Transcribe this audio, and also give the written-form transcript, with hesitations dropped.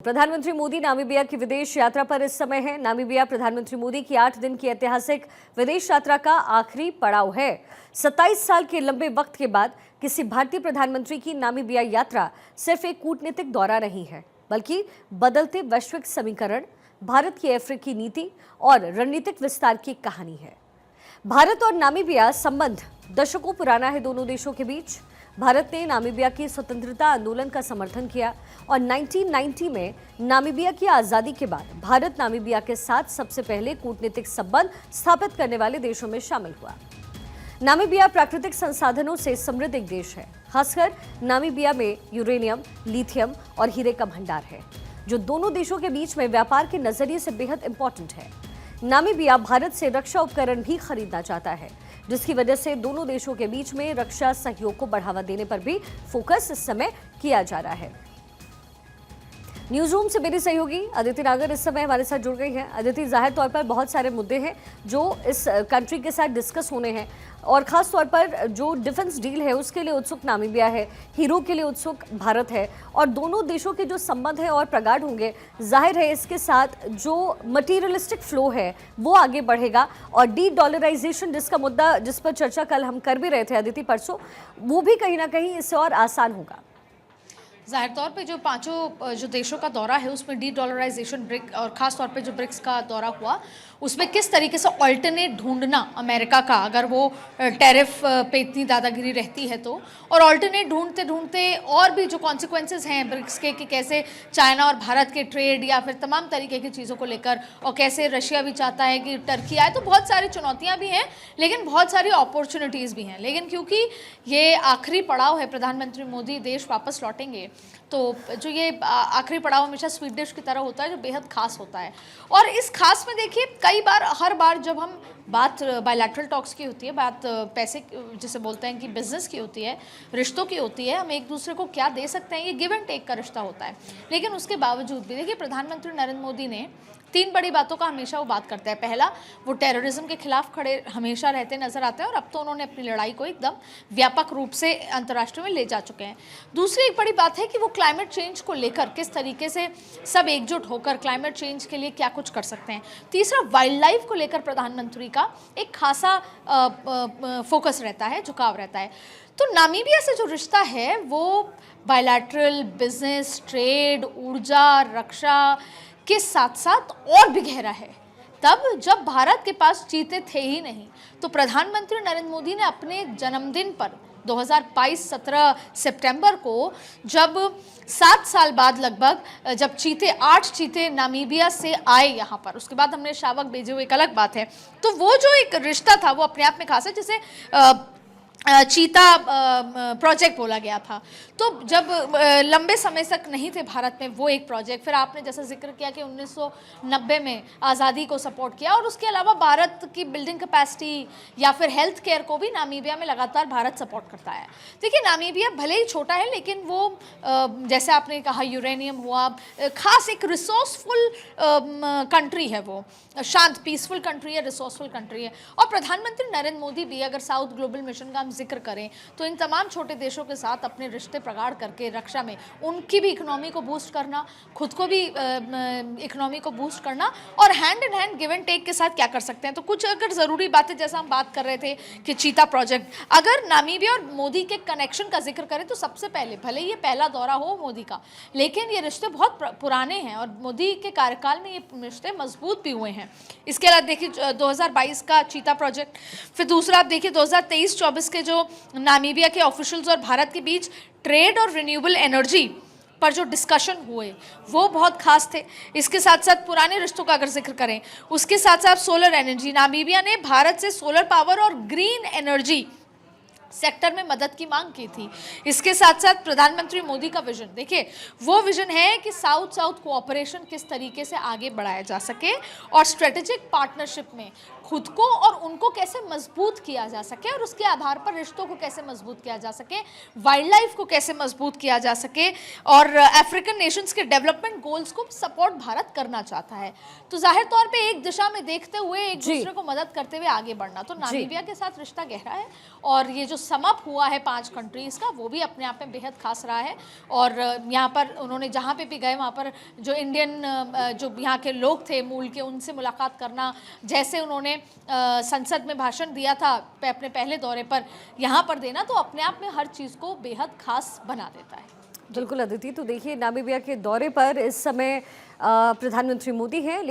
प्रधानमंत्री मोदी नामीबिया की विदेश यात्रा पर इस समय है। नामीबिया प्रधानमंत्री मोदी की 8 दिन की ऐतिहासिक विदेश यात्रा का आखिरी पड़ाव है। 27 साल के लंबे वक्त के बाद किसी भारतीय प्रधानमंत्री की नामीबिया यात्रा सिर्फ एक कूटनीतिक दौरा नहीं है, बल्कि बदलते वैश्विक समीकरण, भारत की अफ्रीकी नीति और रणनीतिक विस्तार की कहानी है। भारत और नामीबिया संबंध दशकों पुराना है। दोनों देशों के बीच भारत ने नामीबिया की स्वतंत्रता आंदोलन का समर्थन किया और 1990 में नामीबिया की आज़ादी के बाद भारत नामीबिया के साथ सबसे पहले कूटनीतिक संबंध स्थापित करने वाले देशों में शामिल हुआ। नामीबिया प्राकृतिक संसाधनों से समृद्ध एक देश है। खासकर नामीबिया में यूरेनियम, लिथियम और हीरे का भंडार है, जो दोनों देशों के बीच में व्यापार के नजरिए से बेहद इंपॉर्टेंट है। नामीबिया भारत से रक्षा उपकरण भी खरीदना चाहता है, जिसकी वजह से दोनों देशों के बीच में रक्षा सहयोग को बढ़ावा देने पर भी फोकस इस समय किया जा रहा है। न्यूज रूम से मेरी सहयोगी अदिति नागर इस समय हमारे साथ जुड़ गई हैं। अदिति, जाहिर तौर पर बहुत सारे मुद्दे हैं जो इस कंट्री के साथ डिस्कस होने हैं और खास तौर पर जो डिफेंस डील है उसके लिए उत्सुक नामीबिया है, हीरो के लिए उत्सुक भारत है और दोनों देशों के जो संबंध है और प्रगाढ़ होंगे। जाहिर है इसके साथ जो मटीरियलिस्टिक फ्लो है वो आगे बढ़ेगा और डी डॉलराइजेशन जिसका मुद्दा जिस पर चर्चा कल हम कर भी रहे थे अदिति परसों, वो भी कहीं ना कहीं इससे और आसान होगा। जाहिर तौर पे जो पांचों जो देशों का दौरा है उसमें डी डॉलराइजेशन ब्रिक और ख़ास तौर पे जो ब्रिक्स का दौरा हुआ उसमें किस तरीके से ऑल्टरनेट ढूंढना अमेरिका का, अगर वो टैरिफ पे इतनी दादागिरी रहती है तो, और ऑल्टरनेट ढूंढते ढूंढते और भी जो कॉन्सिक्वेंसेस हैं ब्रिक्स के कि कैसे चाइना और भारत के ट्रेड या फिर तमाम तरीके की चीज़ों को लेकर, और कैसे रशिया भी चाहता है कि टर्की आए, तो बहुत सारी चुनौतियाँ भी हैं लेकिन बहुत सारी अपॉर्चुनिटीज़ भी हैं। लेकिन क्योंकि ये आखिरी पड़ाव है, प्रधानमंत्री मोदी देश वापस लौटेंगे, तो जो ये आखिरी पड़ाव हमेशा स्वीट डिश की तरह होता है जो बेहद खास होता है। और इस खास में देखिए कई बार हर बार जब हम बात बायलैटरल टॉक्स की होती है, बात पैसे जिसे बोलते हैं कि बिजनेस की होती है, रिश्तों की होती है, हम एक दूसरे को क्या दे सकते हैं, ये गिव एंड टेक का रिश्ता होता है। लेकिन उसके बावजूद भी देखिए प्रधानमंत्री नरेंद्र मोदी ने 3 बड़ी बातों का हमेशा वो बात करता है। पहला, वो टेररिज्म के खिलाफ खड़े हमेशा रहते नजर आते हैं और अब तो उन्होंने अपनी लड़ाई को एकदम व्यापक रूप से अंतर्राष्ट्रीय में ले जा चुके हैं। दूसरी एक बड़ी बात है कि वो क्लाइमेट चेंज को लेकर किस तरीके से सब एकजुट होकर क्लाइमेट चेंज के लिए क्या कुछ कर सकते हैं। तीसरा, वाइल्ड लाइफ को लेकर प्रधानमंत्री का एक खासा फोकस रहता है, झुकाव रहता है। तो नामीबिया से जो रिश्ता है वो बायलैटरल, बिजनेस, ट्रेड, ऊर्जा, रक्षा के साथ साथ और भी गहरा है। तब जब भारत के पास चीते थे ही नहीं, तो प्रधानमंत्री नरेंद्र मोदी ने अपने जन्मदिन पर 2022 17 सितंबर को, जब 7 साल बाद लगभग जब 8 चीते नामीबिया से आए यहाँ पर, उसके बाद हमने शावक भेजे हुए, एक अलग बात है। तो वो जो एक रिश्ता था वो अपने आप में खास है, जिसे चीता प्रोजेक्ट बोला गया था। तो जब लंबे समय तक नहीं थे भारत में वो एक प्रोजेक्ट, फिर आपने जैसा जिक्र किया कि 1990 में आज़ादी को सपोर्ट किया, और उसके अलावा भारत की बिल्डिंग कैपेसिटी या फिर हेल्थ केयर को भी नामीबिया में लगातार भारत सपोर्ट करता है। देखिए नामीबिया भले ही छोटा है लेकिन वो जैसे आपने कहा यूरेनियम हुआ, खास एक रिसोर्सफुल कंट्री है, वो शांत पीसफुल कंट्री है, रिसोर्सफुल कंट्री है। और प्रधानमंत्री नरेंद्र मोदी भी अगर साउथ ग्लोबल मिशन का जिक्र करें तो इन तमाम छोटे देशों के साथ अपने रिश्ते प्रगाढ़ करके रक्षा में उनकी भी इकोनॉमी को बूस्ट करना, खुद को भी इकोनॉमी को बूस्ट करना, और hand in hand give and take के साथ क्या कर सकते हैं। तो कुछ अगर ज़रूरी बातें, जैसा हम बात कर रहे थे कि चीता प्रोजेक्ट, अगर नामीबिया और मोदी के कनेक्शन का जिक्र करें तो सबसे पहले, भले ये पहला दौरा हो मोदी का, लेकिन ये रिश्ते बहुत पुराने हैं और मोदी के कार्यकाल में ये रिश्ते मजबूत भी हुए हैं। इसके अलावा देखिए 2022 का चीता प्रोजेक्ट, फिर दूसरा आप देखिए 2023-24 के जो नामीबिया के ऑफिशियल्स और भारत के बीच ट्रेड और रिन्यूएबल एनर्जी पर जो डिस्कशन हुए वो बहुत खास थे। इसके साथ साथ पुराने रिश्तों का अगर जिक्र करें, उसके साथ साथ सोलर एनर्जी, नामीबिया ने भारत से सोलर पावर और ग्रीन एनर्जी सेक्टर में मदद की मांग की थी। इसके साथ साथ प्रधानमंत्री मोदी का विजन, देखिए वो विजन है कि साउथ साउथ कोऑपरेशन किस तरीके से आगे बढ़ाया जा सके और स्ट्रेटेजिक पार्टनरशिप में खुद को और उनको कैसे मजबूत किया जा सके और उसके आधार पर रिश्तों को कैसे मजबूत किया जा सके, वाइल्ड लाइफ को कैसे मजबूत किया जा सके, और अफ्रीकन नेशंस के डेवलपमेंट गोल्स को सपोर्ट भारत करना चाहता है। तो जाहिर तौर पे एक दिशा में देखते हुए एक दूसरे को मदद करते हुए आगे बढ़ना, तो नामीबिया के साथ रिश्ता गहरा है और ये जो सम अप हुआ है 5 कंट्रीज़ का, वो भी अपने आप में बेहद खास रहा है। और यहाँ पर उन्होंने जहाँ पे भी गए वहाँ पर जो इंडियन जो यहाँ के लोग थे मूल के, उनसे मुलाकात करना, जैसे उन्होंने संसद में भाषण दिया था अपने पहले दौरे पर, यहाँ पर देना, तो अपने आप में हर चीज़ को बेहद खास बना देता है। बिल्कुल अदिति, तो देखिए नामीबिया के दौरे पर इस समय प्रधानमंत्री मोदी हैं।